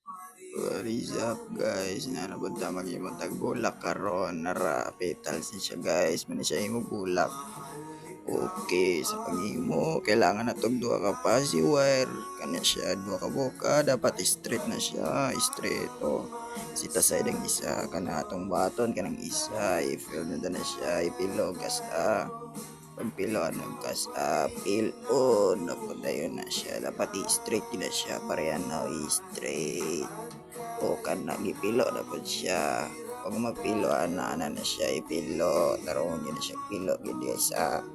What is up guys? Nanabod ta maghimong bulak karon nara petals ni siya guys. Man siya imo bulak. Okay, sa paghimo kailangan na tog duha ka fuzzy wire. Kanya siya duha ka boka dapat straight na siya, straight oh. Sita side ang isa kana atong baton kanang isa. I-fill na siya, ipilog kasta. Pagpilo ng kas pil on napundayon na siya dapat i-straight na siya parehan na i-straight o kana gipilo na po siya pag magpilo ana na siya ipilo tarong na siya pilo gid sa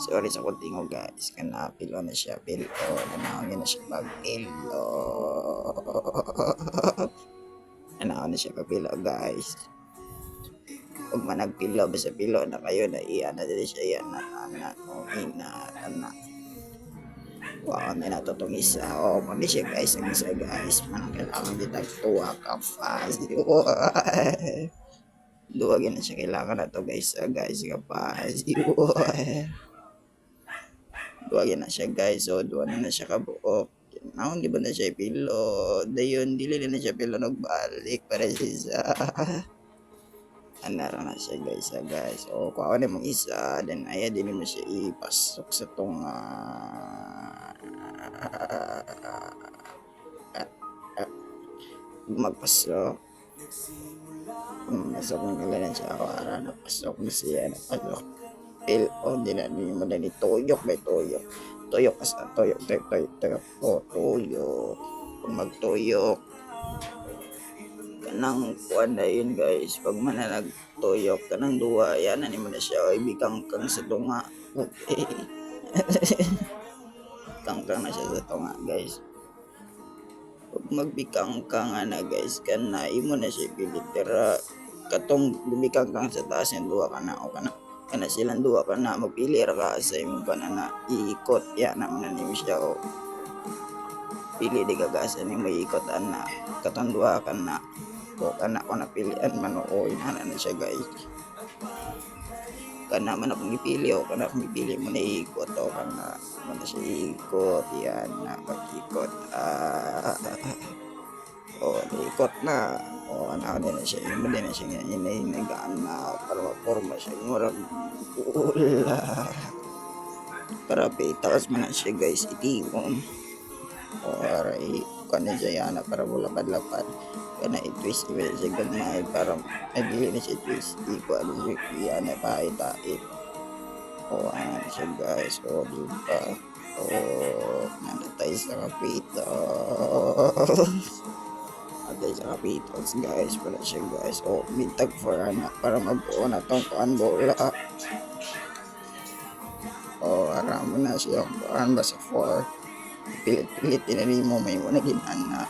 sorry sa kuntingo guys kana pilo na siya pilo ana na siya magpilo ana na siya pagpilo guys pag managpilo basta pilo na kayo na iyan na dili siya iyan na ina wow na natutong isa mali siya guys ang isa guys manang kailangan kita tuwa ka fast duwag na siya kailangan na to guys guys ka fast duwag na siya guys so duwa na siya kabuok naon di ba na siya pilo dayon dili na siya pilo nagbalik para siya anara na siya guys o kuha na mong isa then aya din mo siya ipasok sa tong magpasok masok ng kailangan siya ako ara napasok na siya napasok pil o din na mo na ni tuyok may tuyok tuyok kasi tuyok o tuyok kung magtuyok kanang kuan na yun guys pag mananagtuyok kanang duwa yan ani mo na siya ay bikangkang sa tunga okay kangkang na siya sa tunga guys pag magbikangkang na guys kana imo na siya pilitera katong bikangkang sa taas yung duwa kana o kana silang duwa kana magpili ra ka sa imong banana iikot yan naman na nimo siya o pili di gagasan ni mo iikot ana katong duwa kana o kana ko napilian man o inana na siya guys kana man akong ipili o kana akong ipili mo na ikot o kana mo na siya ikot yan na pag-ikot o ikot na o ano din na siya mo din na siya inagaan na para maporma siya murag ula para pitas man na siya guys itimom o aray kana siya yana para bulapad-lapad kana i-twist mo siya gamay para dili na siya twist iko ano siya na pahit-hait o ano siya guys o diba o nanatay sa kapitos natay sa kapitos guys pala siya guys o mintag for anak para mabuo na tong kuan bola o aram na siya kuan basta for pilit-pilit tinali mo may mo naging anak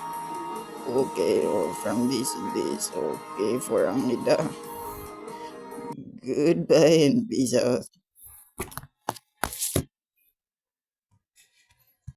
okay or from this and this okay for ang nida goodbye and peace out.